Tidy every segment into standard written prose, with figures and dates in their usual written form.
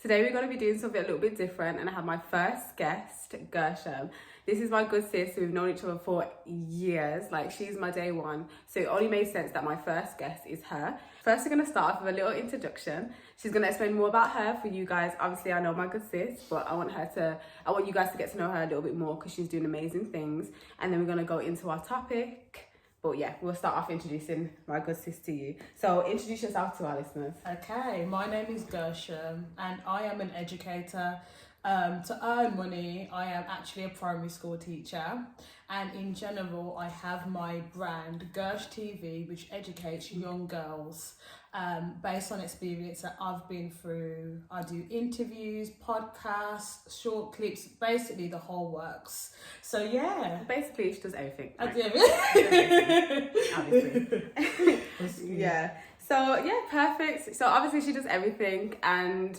Today we're going to be doing something a little bit different, and I have my first guest, Guerschom. This is my good sis. We've known each other for years. Like, she's my day one. So it only made sense that my first guest is her. First, we're going to start off with a little introduction. She's going to explain more about her for you guys. Obviously, I know my good sis, but I want you guys to get to know her a little bit more because she's doing amazing things. And then we're going to go into our topic. But yeah, we'll start off introducing my good sis to you. So introduce yourself to our listeners. Okay, my name is Guerschom and I am an educator. To earn money, I am actually a primary school teacher, and in general, I have my brand Guersch TV, which educates young girls based on experience that I've been through. I do interviews, podcasts, short clips, basically the whole works. So yeah, basically she does everything. I do everything. Obviously. Yeah. So yeah, perfect. So obviously she does everything, and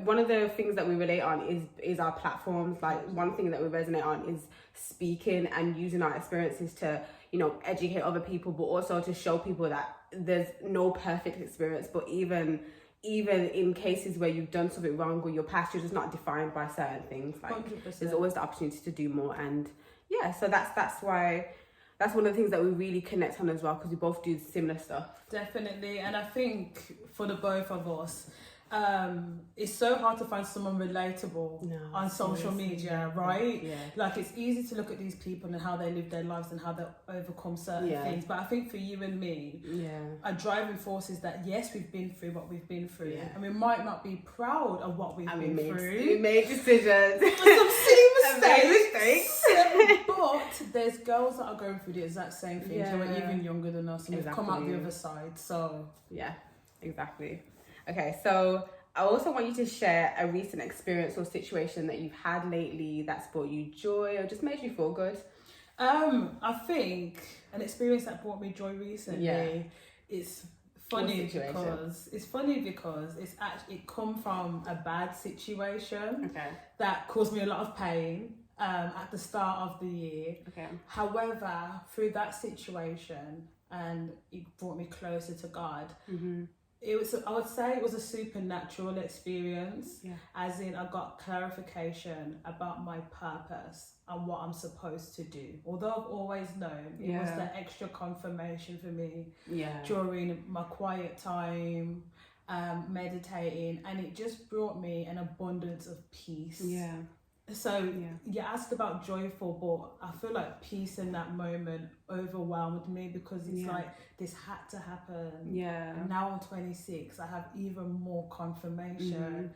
one of the things that we relate on is our platforms. Like, one thing that we resonate on is speaking and using our experiences to, you know, educate other people, but also to show people that there's no perfect experience. But even in cases where you've done something wrong or your past, you're just not defined by certain things. Like 100%. There's always the opportunity to do more, and yeah. So that's why. That's one of the things that we really connect on as well, because we both do similar stuff. Definitely. And I think for the both of us, it's so hard to find someone relatable on social media, right? Yeah. Like, it's easy to look at these people and how they live their lives and how they overcome certain things. But I think for you and me, a driving force is that, yes, we've been through what we've been through. Yeah. And we might not be proud of what we've been through. We made decisions. Some silly mistakes. But there's girls that are going through the exact same things who are even younger than us, and we've come out the other side. So yeah, exactly. Okay, so I also want you to share a recent experience or situation that you've had lately that's brought you joy or just made you feel good. I think an experience that brought me joy recently is funny because it's actually come from a bad situation that caused me a lot of pain at the start of the year. However, through that situation, and it brought me closer to God. I would say it was a supernatural experience, as in I got clarification about my purpose and what I'm supposed to do. Although I've always known, it was the extra confirmation for me during my quiet time, meditating, and it just brought me an abundance of peace. So you asked about joyful, but I feel like peace in that moment overwhelmed me, because it's like, this had to happen. And now I'm 26. I have even more confirmation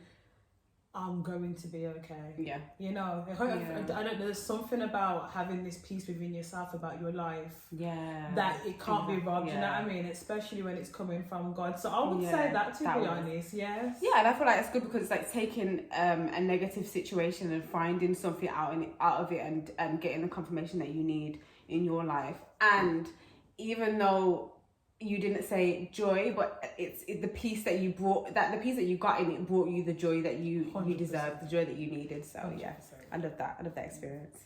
I'm going to be okay. You know, I don't know, there's something about having this peace within yourself about your life that it can't be robbed, you know what I mean? Especially when it's coming from God. So I would say that, to be honest, yes. Yeah, and I feel like it's good because it's like taking a negative situation and finding something out of it and getting the confirmation that you need in your life. And even though you didn't say joy, but it's the peace that you brought, that the peace that you got in it brought you the joy that you deserved, the joy that you needed. So 100%. Yeah, I love that experience.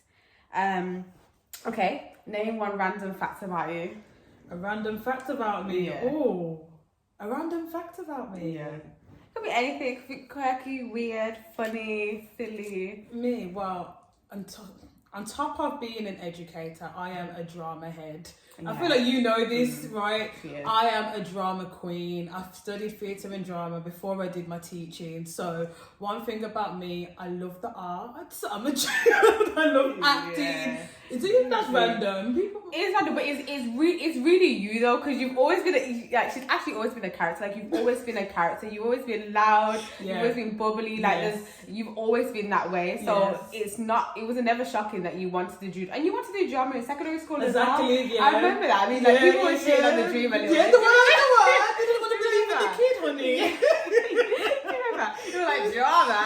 Okay, name one random fact about you. A random fact about me? Oh, a random fact about me? Could be anything. Could be quirky, weird, funny, silly. Me? Well, on top of being an educator, I am a drama head. I feel like you know this, right? I am a drama queen. I've studied theatre and drama before I did my teaching. So one thing about me, I love the arts. I'm a child. I love acting. That's random. It's random, but it's really you though, because you've always been she's actually always been a character. Like, you've always been a character. You've always been loud. You've always been bubbly. Like, you've always been that way. So it was never shocking that you wanted to do, and you wanted to do drama in secondary school as well. I remember that. I mean, like, people were shitting on the dream a little bit. I didn't want to believe in the kid, honey. You were like, drama,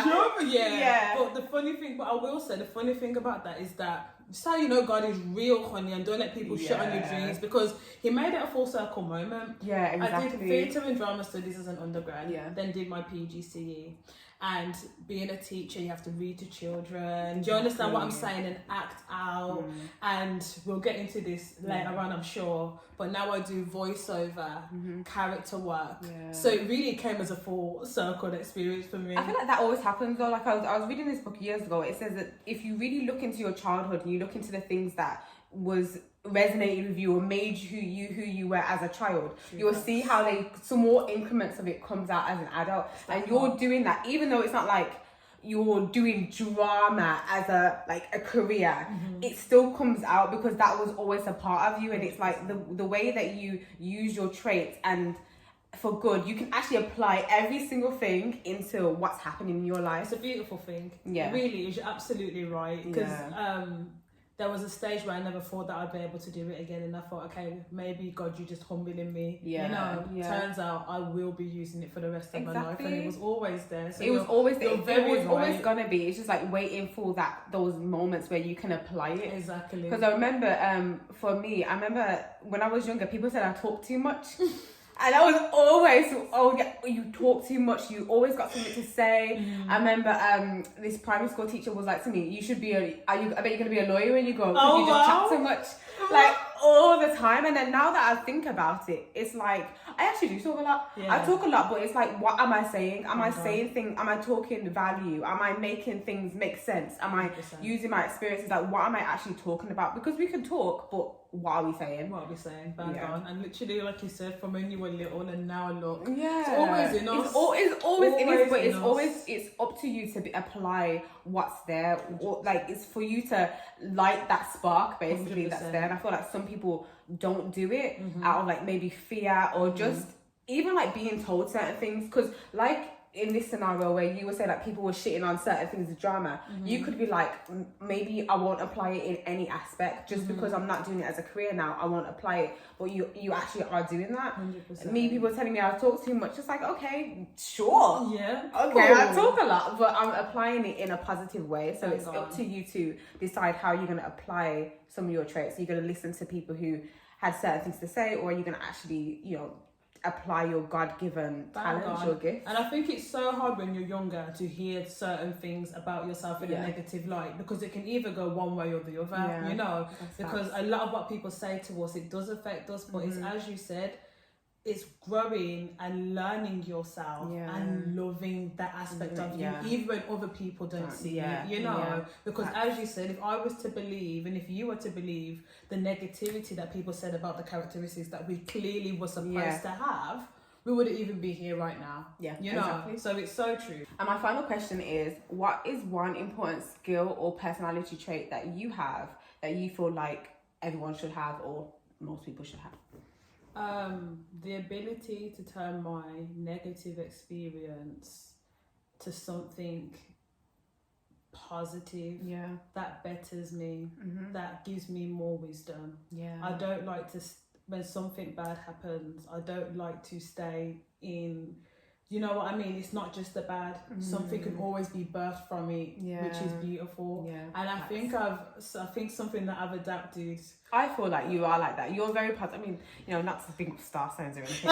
But I will say, the funny thing about that is that, it's how you know God is real, honey, and don't let people shit on your dreams, because he made it a full circle moment. Yeah, exactly. I did theatre and drama studies as an undergrad, then did my PGCE. And being a teacher, you have to read to children. Do you understand what I'm saying? And act out. And we'll get into this later on, I'm sure. But now I do voiceover, character work. Yeah. So it really came as a full circle experience for me. I feel like that always happens though. Like I was reading this book years ago. It says that if you really look into your childhood and you look into the things that was resonated with you or made who you were as a child, you will see how some more increments of it comes out as an adult. And you're doing that, even though it's not like you're doing drama as a career, it still comes out because that was always a part of you. And it's like the way that you use your traits and for good, you can actually apply every single thing into what's happening in your life. It's a beautiful thing. Yeah, it really is. You're absolutely right. Because there was a stage where I never thought that I'd be able to do it again, and I thought, okay, maybe God, you're just humbling me. Turns out I will be using it for the rest of my life, and it was always there. So it was always gonna be. It's just like waiting for those moments where you can apply it. Exactly. Because I remember, for me, when I was younger, people said I talk too much. And I was always, you talk too much. You always got something to say. I remember this primary school teacher was like to me, "You should be I bet you're gonna be a lawyer when you go because you just chat so much, like all the time." And then now that I think about it, it's like I actually do talk a lot. Yeah. I talk a lot, but it's like, what am I saying? Am I saying things? Am I talking value? Am I making things make sense? Am I 100%. Using my experiences? Like, what am I actually talking about? Because we can talk, but what are we saying? Bang on. And literally, like you said, from when you were little and now look, it's always in us. It's always in us, but it's up to you to apply what's there. Like, it's for you to light that spark, basically, 100%. That's there. And I feel like some people don't do it out of like maybe fear or just even like being told certain things. Because like in this scenario where you would say like people were shitting on certain things of drama, you could be like, maybe I won't apply it in any aspect just because I'm not doing it as a career now. I won't apply it, but you actually are doing that. 100%. Me, people telling me I talk too much, it's like, okay, sure, okay, I talk a lot, but I'm applying it in a positive way. So it's up to you to decide how you're going to apply some of your traits. Are you going to listen to people who had certain things to say, or are you going to actually, apply your God-given talents, your gifts? And I think it's so hard when you're younger to hear certain things about yourself in a negative light, because it can either go one way or the other, because a lot of what people say to us, it does affect us, but it's, as you said, it's growing and learning yourself and loving that aspect of you, even when other people don't see it, because as you said, if I was to believe, and if you were to believe the negativity that people said about the characteristics that we clearly were supposed to have, we wouldn't even be here right now. Exactly. So it's so true. And my final question is, what is one important skill or personality trait that you have that you feel like everyone should have or most people should have? The ability to turn my negative experience to something positive that betters me, that gives me more wisdom. I don't like to, when something bad happens, I don't like to stay in, you know what I mean? It's not just the bad. Something can always be birthed from it, which is beautiful. And I think something that I've adapted. I feel like you are like that. You're very positive. I mean, not to think of star signs or anything.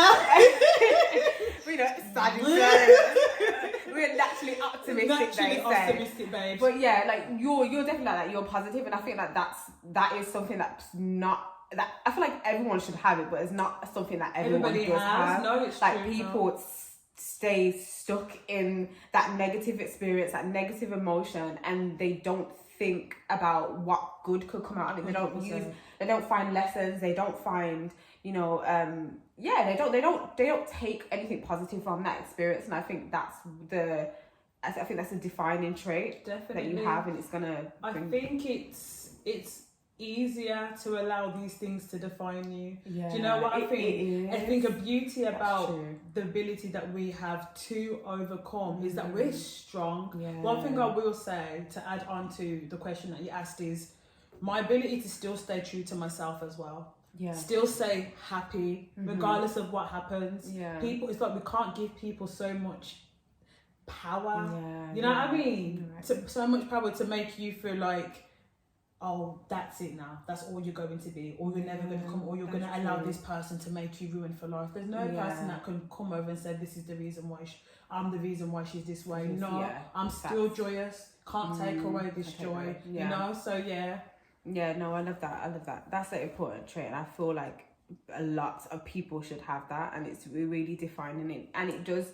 Sagittarius. We're naturally optimistic, babe. But yeah, like you're definitely like that. You're positive, and I think that is something that's not. That I feel like everyone should have it, but it's not something that everybody does have. No, it's like true, people stay stuck in that negative experience, that negative emotion, and they don't think about what good could come out of it. They don't find lessons. They don't find, they don't take anything positive from that experience. And I think that's a defining trait that you have, and it's gonna. I think it's easier to allow these things to define you. Do you know what I think? I think a beauty about the ability that we have to overcome is that we're strong. One thing I will say to add on to the question that you asked is my ability to still stay true to myself as well. Still stay happy regardless of what happens. People, it's like we can't give people so much power. You know what I mean? So much power to make you feel like oh, that's it now. That's all you're going to be, or you're never going to come, or you're going to allow this person to make you ruined for life. There's no person that can come over and say, this is the reason why I'm the reason why she's this way. No, I'm still joyous. Can't take away this joy. You know, so yeah. Yeah, no, I love that. That's an important trait, and I feel like a lot of people should have that, and it's really defining it, and it does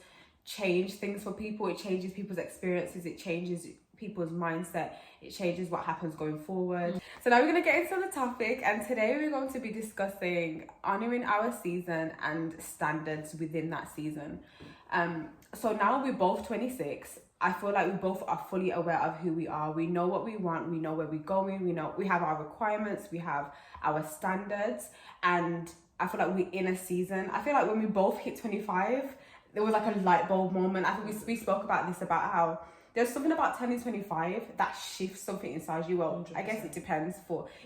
change things for people. It changes people's experiences, it changes people's mindset, it changes what happens going forward. So now we're going to get into the topic, and today we're going to be discussing honouring our season and standards within that season. So now we're both 26. I feel like we both are fully aware of who we are. We know what we want, we know where we're going, we have our requirements, we have our standards, and I feel like we're in a season. I feel like when we both hit 25, there was like a light bulb moment. I think we spoke about this, about how there's something about turning 25 that shifts something inside you. Well, 100%. I guess it depends,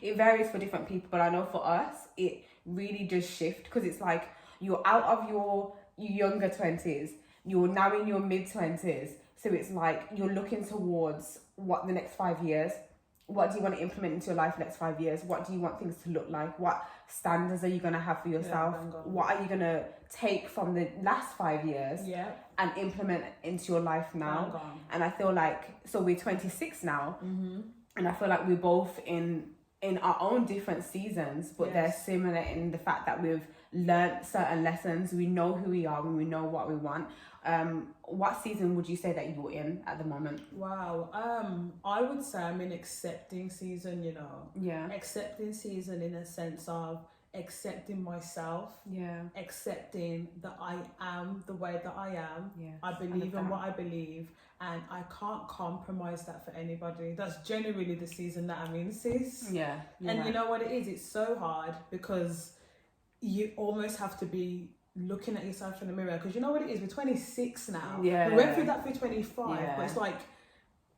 it varies for different people, but I know for us, it really does shift, because it's like you're out of your younger 20s, you're now in your mid 20s. So it's like you're looking towards what the next 5 years, what do you want to implement into your life next 5 years? What do you want things to look like? What standards are you going to have for yourself? What are you going to take from the last 5 years and implement into your life now? And I feel like, so we're 26 now, and I feel like we're both in our own different seasons, but they're similar in the fact that we've learned certain lessons. We know who we are and we know what we want. What season would you say that you're in at the moment? Wow. I would say I'm in accepting season, you know. Yeah. Accepting season in a sense of accepting myself. Yeah. Accepting that I am the way that I am. Yeah. I believe in what I believe, and I can't compromise that for anybody. That's generally the season that I'm in, sis. Yeah. And you know what it is? It's so hard because you almost have to be looking at yourself in the mirror, because you know what it is, we're 26 now. We went through that through 25, but it's like,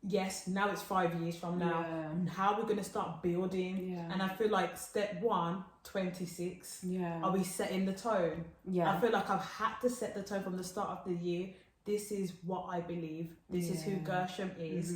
yes, now it's 5 years from now, and how we're going to start building. And I feel like step 1, 26, are we setting the tone? I feel like I've had to set the tone from the start of the year. This is what I believe, this is who Guerschom is.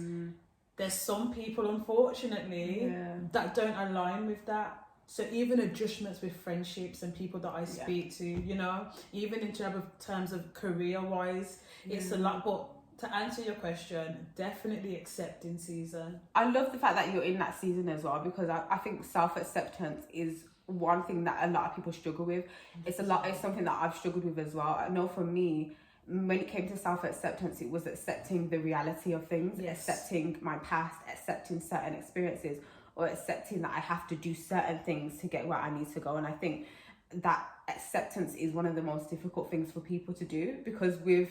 There's some people, unfortunately, that don't align with that. So even adjustments with friendships and people that I speak to, you know, even in terms of career-wise, it's a lot. But to answer your question, definitely accepting season. I love the fact that you're in that season as well, because I think self-acceptance is one thing that a lot of people struggle with. It's something that I've struggled with as well. I know for me, when it came to self-acceptance, it was accepting the reality of things, accepting my past, accepting certain experiences, or accepting that I have to do certain things to get where I need to go. And I think that acceptance is one of the most difficult things for people to do, because with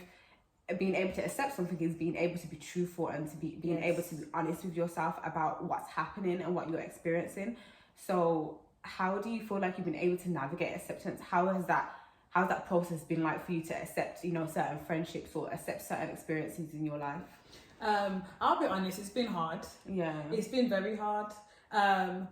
being able to accept something is being able to be truthful and to be being able to be honest with yourself about what's happening and what you're experiencing. So how do you feel like you've been able to navigate acceptance? How's that process been like for you to accept, you know, certain friendships or accept certain experiences in your life? I'll be honest, it's been hard. It's been very hard.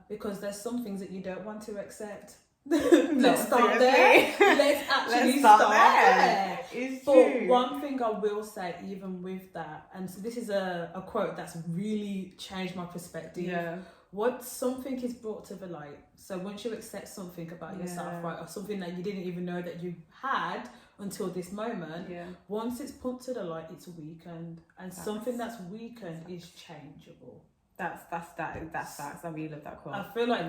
Because there's some things that you don't want to accept. Let's start there. Let's start there. But one thing I will say, even with that, and so this is a quote that's really changed my perspective. Once something is brought to the light, so once you accept something about yourself, right, or something that you didn't even know that you had until this moment, once it's put to the light, it's weakened, and something that's weakened is changeable. That's I really love that quote. I feel like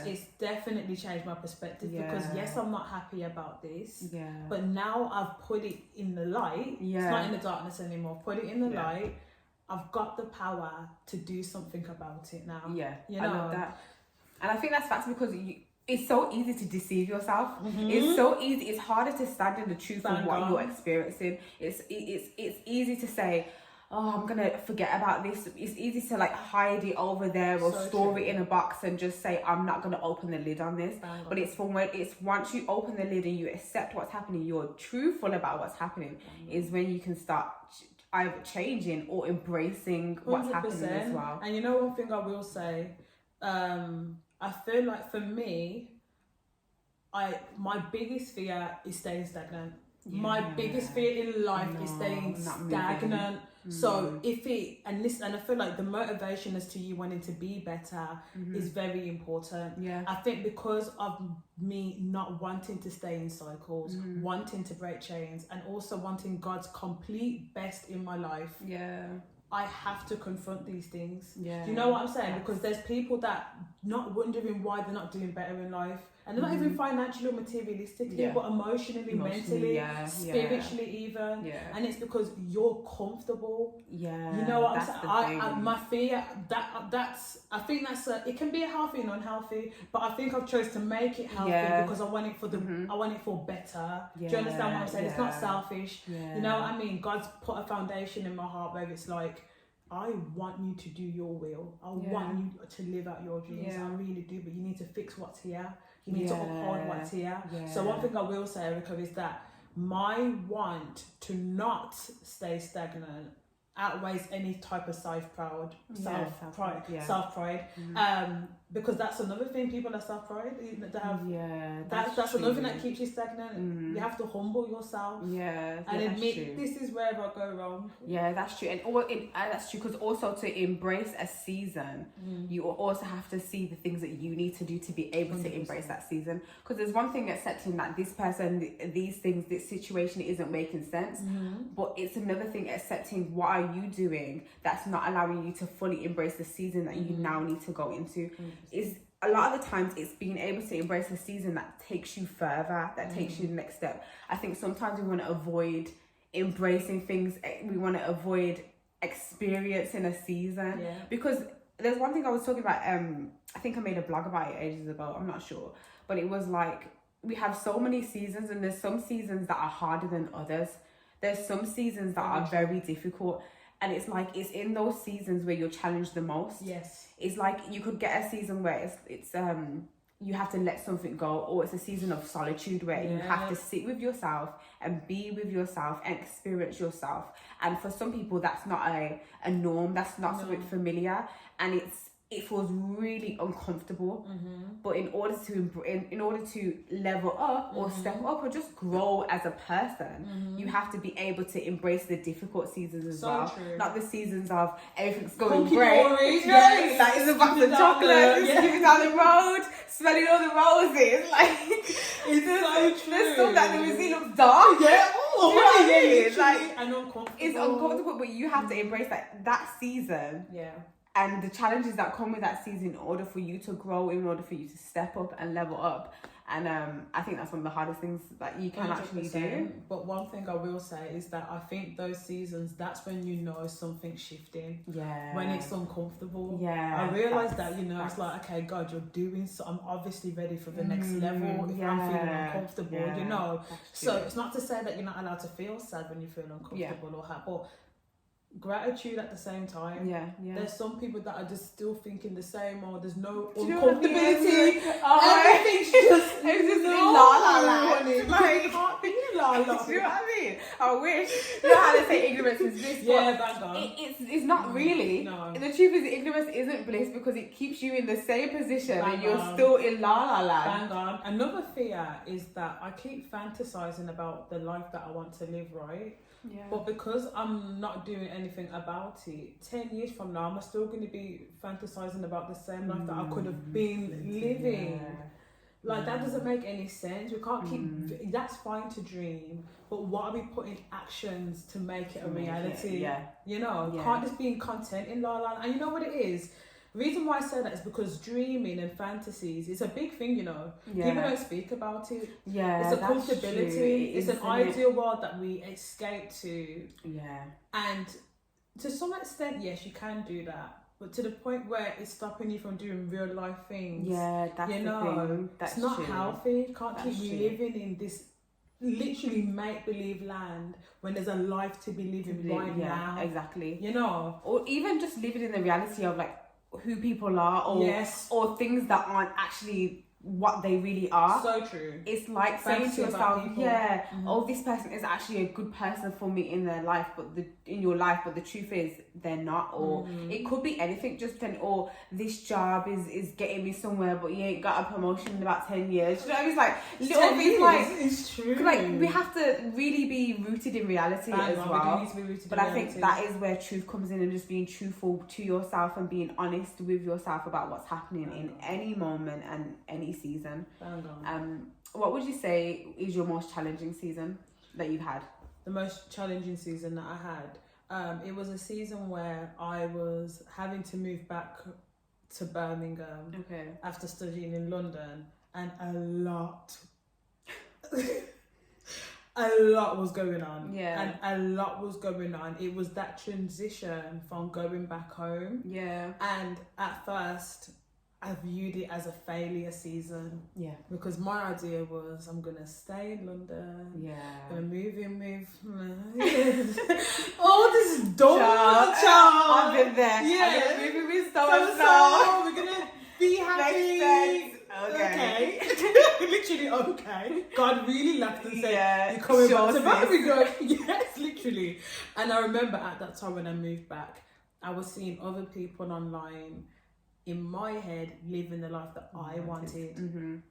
it's definitely changed my perspective, because yes, I'm not happy about this, but now I've put it in the light. It's not in the darkness anymore. Put it in the light. I've got the power to do something about it now. You know? I love that. And I think that's facts, because it's so easy to deceive yourself. It's so easy. It's harder to stand in the truth of what you're experiencing. It's easy to say, oh, I'm gonna forget about this. It's easy to like hide it over there or store it in a box and just say, I'm not gonna open the lid on this. But it's once you open the lid and you accept what's happening, you're truthful about what's happening, is when you can start either changing or embracing what's 100%. Happening as well. And you know, one thing I will say, I feel like for me, my biggest fear is staying stagnant. My biggest fear in life is staying stagnant. So and I feel like the motivation as to you wanting to be better is very important. I think because of me not wanting to stay in cycles, wanting to break chains, and also wanting God's complete best in my life, I have to confront these things. Do you know what I'm saying? Because there's people that not wondering why they're not doing better in life. And they're not even financially or materialistically, but emotionally, mentally, spiritually even. And it's because you're comfortable. You know what I'm saying? My fear, I think it can be healthy and unhealthy, but I think I've chosen to make it healthy because I want it for I want it for better. Do you understand what I'm saying? It's not selfish. You know what I mean? God's put a foundation in my heart where it's like, I want you to do your will. I want you to live out your dreams. I really do, but you need to fix what's here. You need to uphold what's here. So one thing I will say, Erykah, is that my want to not stay stagnant outweighs any type of self-pride. Because that's another thing, people are self-pride. That's another thing that keeps you stagnant. You have to humble yourself and admit this is where I go wrong. That's true. And that's true, because also to embrace a season, you also have to see the things that you need to do to be able 100%. To embrace that season. Because there's one thing accepting that this person, these things, this situation isn't making sense, but it's another thing accepting what are you doing that's not allowing you to fully embrace the season that you now need to go into. Is a lot of the times it's being able to embrace a season that takes you further, that takes you the next step. I think sometimes we want to avoid embracing things, we want to avoid experiencing a season, because there's one thing I was talking about, I think I made a blog about it ages ago, I'm not sure, but it was like, we have so many seasons, and there's some seasons that are harder than others. There's some seasons that are very difficult, and it's like, it's in those seasons where you're challenged the most. It's like you could get a season where it's you have to let something go, or it's a season of solitude where you have to sit with yourself and be with yourself and experience yourself. And for some people, that's not a norm, that's not something familiar, and it feels really uncomfortable. But in order to level up or step up or just grow as a person, you have to be able to embrace the difficult seasons as well. True. Not the seasons of everything's going great. Like it's a box of chocolate, skipping down the road, smelling all the roses. Like it's so true. There's some that the museum looks dark. And uncomfortable. It's uncomfortable, but you have to embrace that season. And the challenges that come with that season in order for you to grow, in order for you to step up and level up. And I think that's one of the hardest things that you can 100%. Actually do. But one thing I will say is that I think those seasons, that's when you know something's shifting. When it's uncomfortable. I realise that, it's like, okay, God, you're doing so. I'm obviously ready for the next level if I'm feeling uncomfortable, So it's not to say that you're not allowed to feel sad when you feel uncomfortable or happy. But gratitude at the same time. There's some people that are just still thinking the same, or there's no uncomfortability. Everything's just la la land. Like, you can't be la la. Do you know what I mean? I wish. You know how they say ignorance is bliss? Bang on. It's not really. No. The truth is, ignorance isn't bliss, because it keeps you in the same position and you're still in la la land. Bang on. Another fear is that I keep fantasizing about the life that I want to live, right? But because I'm not doing anything about it, 10 years from now, I'm still going to be fantasizing about the same life that I could have been living. Like, that doesn't make any sense. We can't keep... That's fine to dream, but what are we putting actions to make it a reality? Can't just be content in la la. And you know what it is? The reason why I say that is because dreaming and fantasies is a big thing, People don't speak about it. It's a comfortability. It's an ideal world that we escape to. And to some extent, yes, you can do that. But to the point where it's stopping you from doing real life things. That's the thing. That's it's not true. Healthy. You can't keep living in this literally make-believe land when there's a life to be living right now. Exactly. Or even just living in the reality of, like, who people are, or things that aren't actually what they really are. So true. It's like saying to yourself, oh, this person is actually a good person for me in their life, but in your life, but the truth is they're not. Or it could be anything, just or this job is getting me somewhere, but you ain't got a promotion in about 10 years. You know what I mean? It's like little things like, it's true. Like we have to really be rooted in reality as well. But I think that is where truth comes in, and just being truthful to yourself and being honest with yourself about what's happening in any moment and any season. What would you say is your most challenging season that you've had? The most challenging season that I had, it was a season where I was having to move back to Birmingham after studying in London, and a lot was going on. And a lot was going on. It was that transition from going back home. And at first, I viewed it as a failure season. Because my idea was, I'm going to stay in London. I'm going to move in with... oh, this is dumb. I've been there. I'm going to move in with so-and-so. We're going to be happy. Okay. Literally, okay. God really laughed and said, you're coming back to Birmingham. Yes, literally. And I remember at that time when I moved back, I was seeing other people online in my head living the life that I wanted,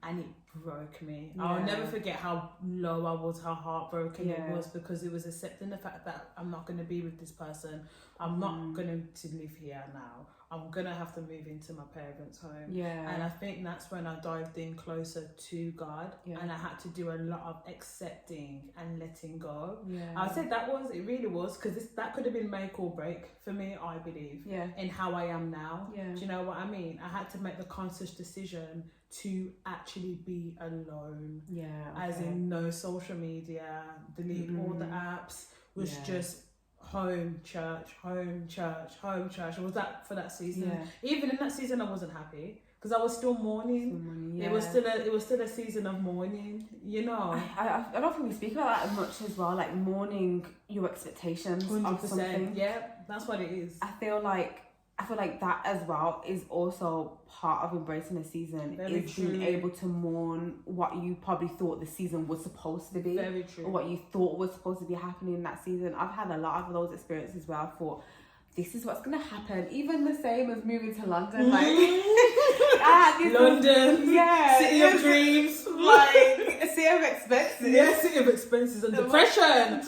and it broke me. I'll never forget how low I was, how heartbroken it was, because it was accepting the fact that I'm not going to be with this person. I'm not going to live here now. I'm going to have to move into my parents' home. And I think that's when I dived in closer to God, and I had to do a lot of accepting and letting go. I would say it really was, because that could have been make or break for me, I believe, in how I am now. Do you know what I mean? I had to make the conscious decision to actually be alone. As in no social media, delete all the apps, was just home, church, home, church, home, church. I was that for that season. Even in that season, I wasn't happy because I was still mourning. It was still a season of mourning. You know, I don't think we speak about that as much as well. Like mourning your expectations 100%. Of something. Yeah, that's what it is. I feel like that as well is also part of embracing a season. Very is true. Being able to mourn what you probably thought the season was supposed to be. Very true. Or what you thought was supposed to be happening in that season. I've had a lot of those experiences where I thought, this is what's going to happen. Even the same as moving to London. Like, I had this London. City of dreams. Like, a city of expenses. City of expenses and depression.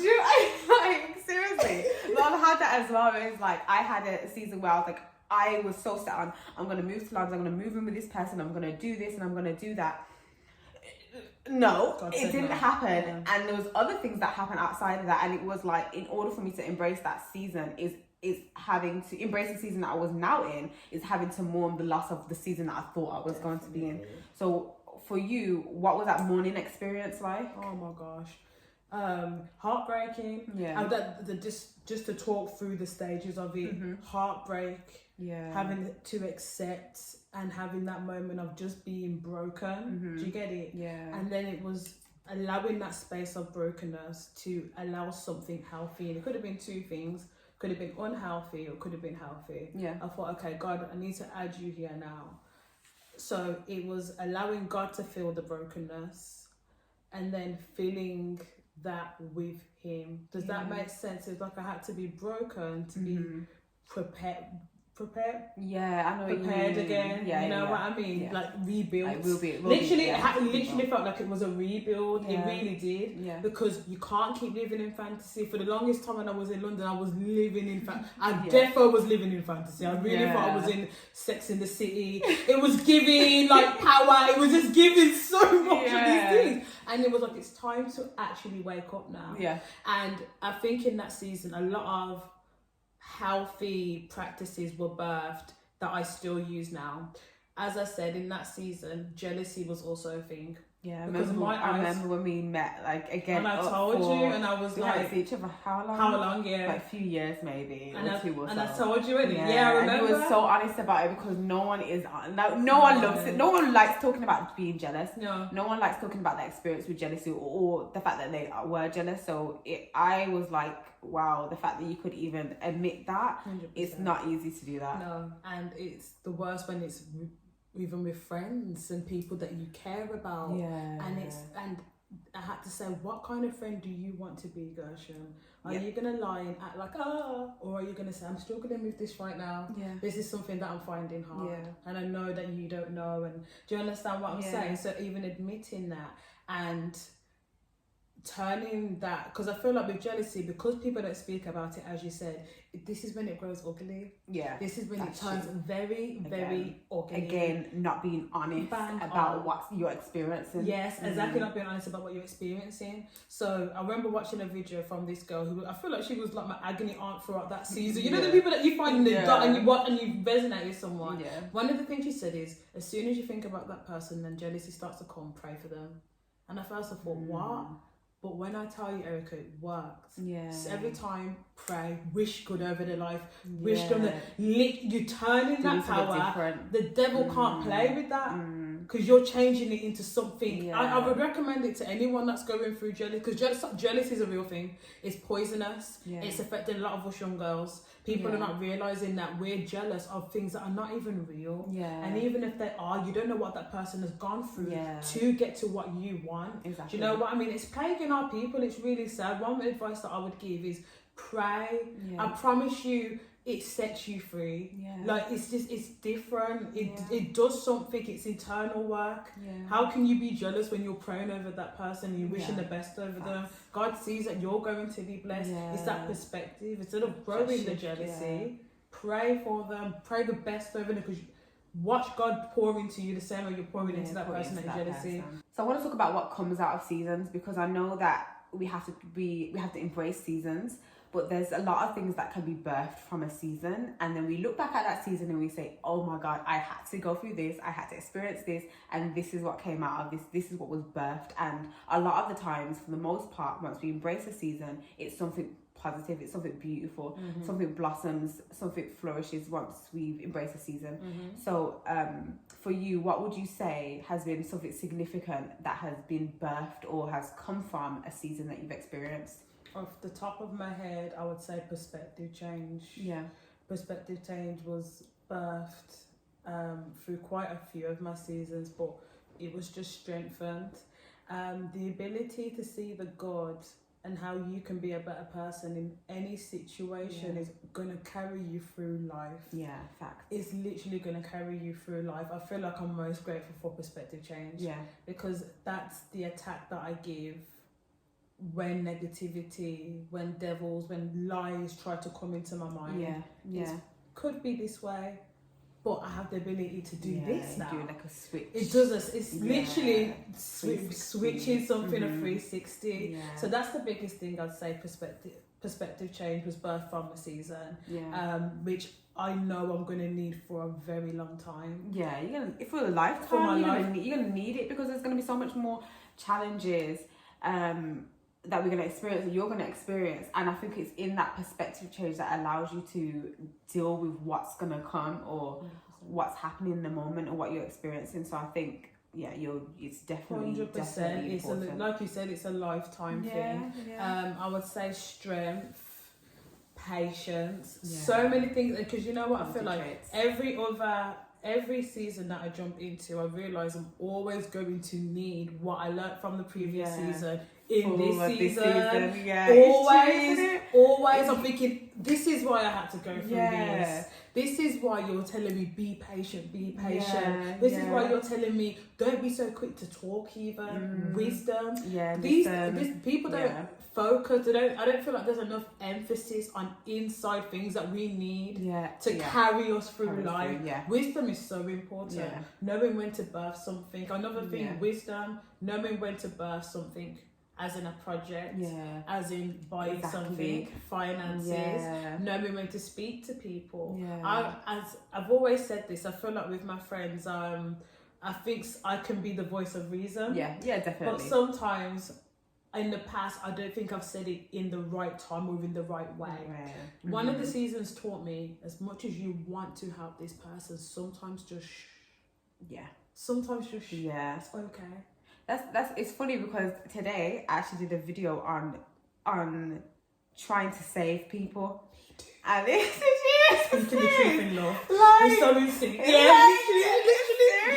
Seriously. But I've had that as well. It's like, I had a season where I was like, I was so set on, I'm going to move to London, I'm going to move in with this person, I'm going to do this and I'm going to do that. No, it didn't happen. And there was other things that happened outside of that. And it was like, in order for me to embrace that season is having to embrace the season that I was now in, is having to mourn the loss of the season that I thought I was going to be in. So for you, what was that mourning experience like? Oh my gosh. Heartbreaking. Just to talk through the stages of it. Heartbreak. Having to accept and having that moment of just being broken. Do you get it? And then it was allowing that space of brokenness to allow something healthy. And it could have been two things. Could have been unhealthy or could have been healthy. I thought, okay, God, I need to add you here now. So it was allowing God to feel the brokenness and then feeling that with him. Does that make sense? It's like I had to be broken to be prepared. I know. Prepared again. You know what I mean? Like rebuilt. It literally felt like it was a rebuild. It really did. Because you can't keep living in fantasy. For the longest time when I was in London, I was living in fantasy. I defo was living in fantasy. I really thought I was in Sex in the City. It was giving like power. It was just giving so much of these things. And it was like, it's time to actually wake up now. And I think in that season, a lot of healthy practices were birthed that I still use now. As I said, in that season, jealousy was also a thing. I remember when we met, like, again. And I told you, and I was like, see each other how long? Like a few years maybe, and or two or so. And I told you, I remember. And you were so honest about it because no one loves it. No one likes talking about being jealous. No one likes talking about that experience with jealousy or the fact that they were jealous. So I was like, wow, the fact that you could even admit that, 100%. It's not easy to do that. No, and it's the worst when it's even with friends and people that you care about. Yeah. And I had to say, what kind of friend do you want to be, Guerschom? Are you going to lie and act like, or are you going to say, I'm struggling with this right now. Yeah. This is something that I'm finding hard. Yeah. And I know that you don't know. And do you understand what I'm saying? So even admitting that and turning that, because I feel like with jealousy, because people don't speak about it, as you said, this is when it grows ugly. Yeah. This is when it turns very ugly. Again, not being honest about what you're experiencing. Yes, exactly, not being honest about what you're experiencing. So I remember watching a video from this girl who, I feel like she was like my agony aunt throughout that season. You know the people that you find in the gut and you watch and you resonate with someone. Yeah. One of the things she said is, as soon as you think about that person, then jealousy starts to come, pray for them. And at first I thought, what? But when I tell you, Erykah, it works. Yeah. So every time, pray, wish good over their life, wish them that you turn in that power. The devil can't play with that because you're changing it into something. Yeah. I would recommend it to anyone that's going through jealousy, because jealousy is a real thing. It's poisonous. Yeah. It's affecting a lot of us young girls. People are not realising that we're jealous of things that are not even real. Yeah. And even if they are, you don't know what that person has gone through to get to what you want. Exactly. Do you know what I mean? It's plaguing our people. It's really sad. One advice that I would give is pray. Yeah. I promise you, it sets you free. Yeah. Like, it's different. It does something. It's internal work. Yeah. How can you be jealous when you're praying over that person and you're wishing the best over them? God sees that you're going to be blessed. Yeah. It's that perspective. Instead of growing the jealousy, pray for them. Pray the best over them, because watch God pour into you the same way you're pouring into that person that jealousy. So I want to talk about what comes out of seasons, because I know that we have to embrace seasons. But there's a lot of things that can be birthed from a season, and then we look back at that season and we say, oh my God, I had to go through this, I had to experience this, and this is what came out of this, this is what was birthed. And a lot of the times, for the most part, once we embrace a season, it's something positive, it's something beautiful, something blossoms, something flourishes once we've embraced a season. So for you, what would you say has been something significant that has been birthed or has come from a season that you've experienced? Off the top of my head, I would say perspective change. Yeah. Perspective change was birthed through quite a few of my seasons, but it was just strengthened. The ability to see the God and how you can be a better person in any situation is going to carry you through life. Yeah, fact. It's literally going to carry you through life. I feel like I'm most grateful for perspective change. Yeah. Because that's the attack that I give when negativity, when devils, when lies try to come into my mind. It could be this way, but I have the ability to do this now. Doing like a switch. It does. It's literally switching something a 360. Yeah. So that's the biggest thing I'd say. Perspective change was birthed from the season. Yeah. Which I know I'm going to need for a very long time. Yeah, for a lifetime. You're going to need it, because there's going to be so much more challenges that we're going to experience, that you're going to experience. And I think it's in that perspective change that allows you to deal with what's going to come, or 100%. What's happening in the moment, or what you're experiencing. So I think, it's definitely 100%. Definitely it's like you said, it's a lifetime thing. Yeah. I would say strength, patience, so many things. Because you know what, I feel like every season that I jump into, I realise I'm always going to need what I learnt from the previous season in this season. Yeah, always I'm thinking, this is why I had to go through this. This is why you're telling me be patient. This is why you're telling me don't be so quick to talk even. Wisdom. These people don't focus. I don't feel like there's enough emphasis on inside things that we need to carry us through life. Wisdom is so important. Knowing when to birth something. Another thing, wisdom, knowing when to birth something. As in a project, as in buying something, finances, knowing when to speak to people. I've always said this, I feel like with my friends, I think I can be the voice of reason. Yeah, definitely. But sometimes in the past, I don't think I've said it in the right time or in the right way. One of the seasons taught me, as much as you want to help this person, sometimes just Sometimes just it's okay. It's funny, because today I actually did a video on trying to save people, and it's speaking the truth in love. We're so in sync. Literally,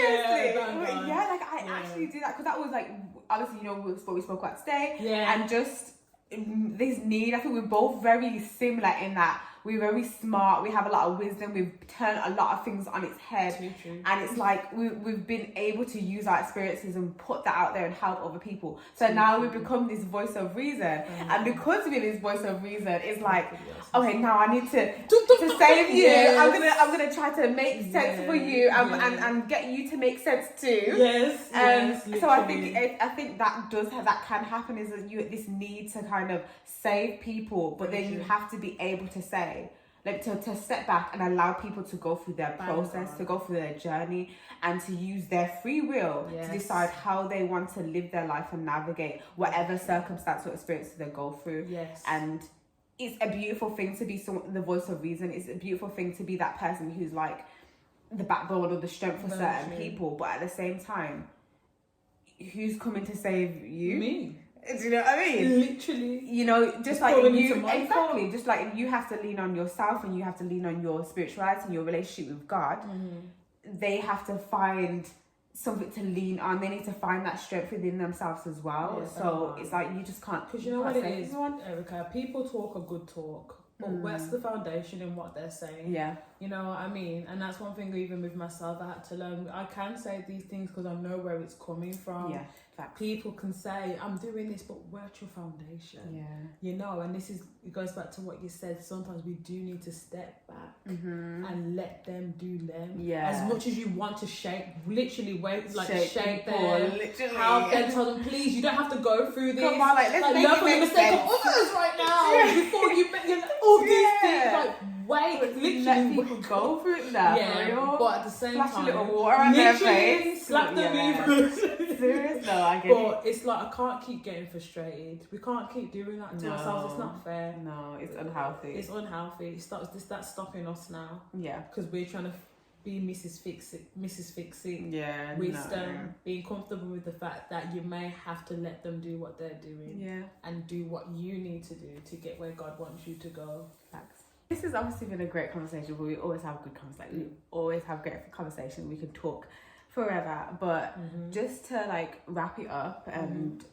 literally do that, because that was like, obviously, you know, what we spoke about today, Yeah. and just this need. I think we're both very similar in that we're very smart, we have a lot of wisdom, we've turned a lot of things on its head. True. And it's like we've been able to use our experiences and put that out there and help other people. So now we've become this voice of reason. And because we're this voice of reason, it's like, okay, now I need to save you. Yes. I'm gonna try to make sense for you and get you to make sense too. Yes. So I think that can happen, is that you this need to kind of save people, but then you have to be able to say, like, to step back and allow people to go through their process, to go through their journey, and to use their free will to decide how they want to live their life and navigate whatever circumstance or experience they go through. And it's a beautiful thing to be the voice of reason. It's a beautiful thing to be that person who's like the backbone or the strength for certain people, but at the same time, who's coming to save you? Me. Do you know what I mean? Literally. You know, just like you, just like you have to lean on yourself and you have to lean on your spirituality and your relationship with God. They have to find something to lean on. They need to find that strength within themselves as well. So it's like you just can't. Because you know what it is, Erykah? People talk a good talk, but where's the foundation in what they're saying? You know what I mean? And that's one thing even with myself I had to learn. I can say these things because I know where it's coming from. People can say, I'm doing this, but where's your foundation? You know, and it goes back to what you said. Sometimes we do need to step back and let them do them. As much as you want to shape them, help them, tell them, please, you don't have to go through this. Come on, like, let's make learn from the it make mistake of sense. others right now before you make all these things. Like, wait, literally, let people go through it now. But at the same time, a little water on their face, slap them. Serious though, I get it. But it's like, I can't keep getting frustrated. We can't keep doing that to ourselves. It's not fair. No, it's unhealthy. It's unhealthy. That's stopping us now. Because we're trying to be Mrs. Fix It. Wisdom, being comfortable with the fact that you may have to let them do what they're doing. And do what you need to do to get where God wants you to go. Facts. This has obviously been a great conversation, but we always have good conversation. We always have great conversation. We can talk forever, but just to like wrap it up and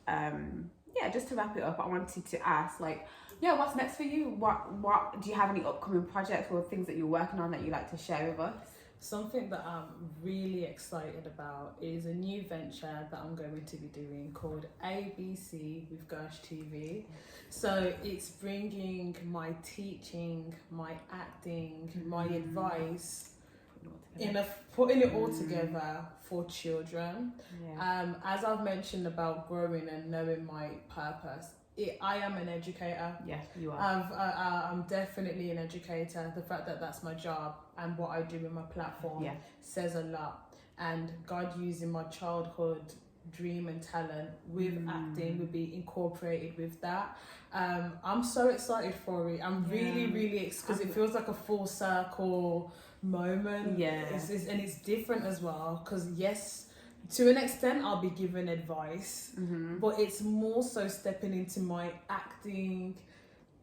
just to wrap it up, I wanted to ask, like, what's next for you? What do you have any upcoming projects or things that you're working on that you like to share with us? Something that I'm really excited about is a new venture that I'm going to be doing called ABC with Guerschom TV. So it's bringing my teaching, my acting, my advice, putting it all together for children. As I've mentioned about growing and knowing my purpose, I am an educator. Yes, you are. I'm definitely an educator. The fact that that's my job and what I do with my platform says a lot. And God using my childhood dream and talent with acting would be incorporated with that. I'm so excited for it. I'm really because it feels like a full circle moment. And it's different as well, because to an extent I'll be given advice, but it's more so stepping into my acting,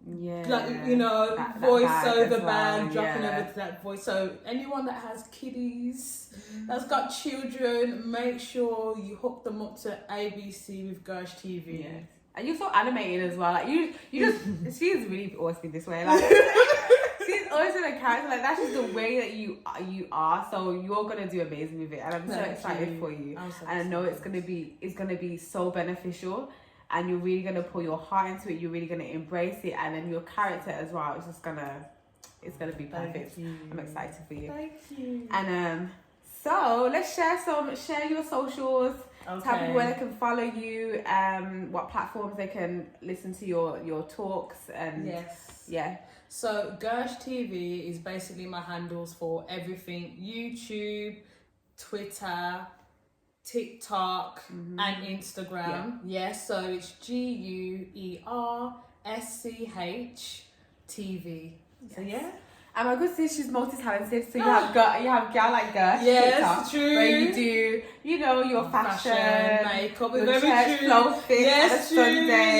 like, you know, voice over band, dropping over to that voice. So anyone that has kiddies, that's got children, make sure you hook them up to ABC with Guerschom TV. And you're so animated as well. Like you just, she's really always been this way. Like she's always been a character. Like that's just the way that you are. So you're gonna do amazing with it, and I'm so excited for you. And I know it's gonna be so beneficial, and you're really gonna pour your heart into it. You're really gonna embrace it, and then your character as well. It's gonna be perfect. I'm excited for you. Thank you. And so let's share your socials. Tell people where they can follow you, what platforms they can listen to your talks, and So Guerschom TV is basically my handles for everything: YouTube, Twitter, TikTok, and Instagram. So it's GUERSCH TV. So And my good sis, she's multi-talented. So you have girl like Guerschom. Yes, true. Where you do, you know, your fashion, makeup, your very church true. flow fit Yes, on true. a Sunday.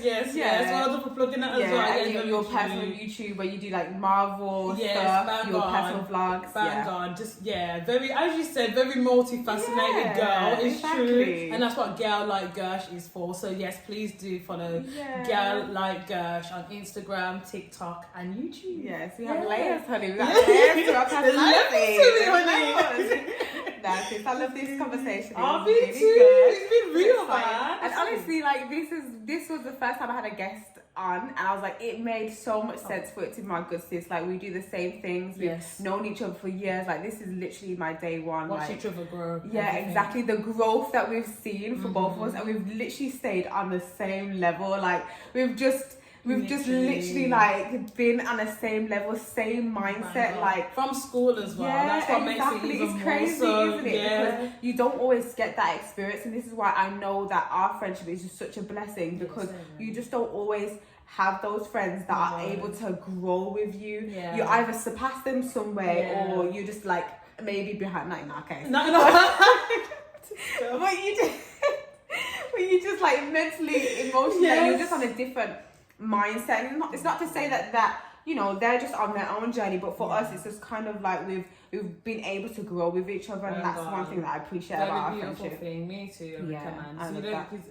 Yes. Well done for plugging that as well. And your personal YouTube where you do like Marvel stuff, your personal vlogs. Bang on. Just, very, as you said, very multifaceted girl. It's true. And that's what Girl Like Gersh is for. So yes, please do follow Girl Like Gersh on Instagram, TikTok, and YouTube. Yes, we have layers, honey. We got layers to our personality. That's it. I love this conversation. Oh, me too. It's been real, man. And honestly, like this was the first time I had a guest on, and I was like, it made so much sense for it to be my good sis. Like, we do the same things. We've known each other for years. Like, this is literally my day one. Watch each other grow. Yeah, exactly. The growth that we've seen for both of us, and we've literally stayed on the same level. Like, we've just literally like been on the same level, same mindset, like from school as well. That's what makes it even it's crazy, more isn't it? Because you don't always get that experience, and this is why I know that our friendship is just such a blessing, because you just don't always have those friends that are able to grow with you. You either surpass them somewhere, or you just like maybe behind. Not in our case. But you just like mentally, emotionally, you're just on a different mindset. And it's not to say that you know they're just on their own journey, but for us it's just kind of like we've been able to grow with each other, and that's one thing that I appreciate about our friendship. Thing. Me too, man. So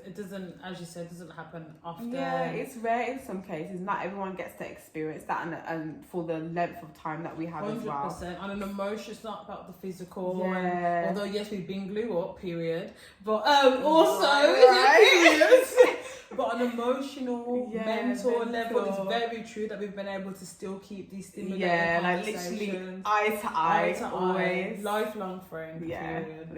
it doesn't, as you said, doesn't happen often. Yeah, it's rare in some cases. Not everyone gets to experience that, and for the length of time that we have 100%. As well. On an emotion, it's not about the physical. And, although yes, we've been glue up, period. But but on emotional, mental level, it's very true that we've been able to still keep these stimulating conversations. Like literally eye to eye, always. Lifelong friend. Period.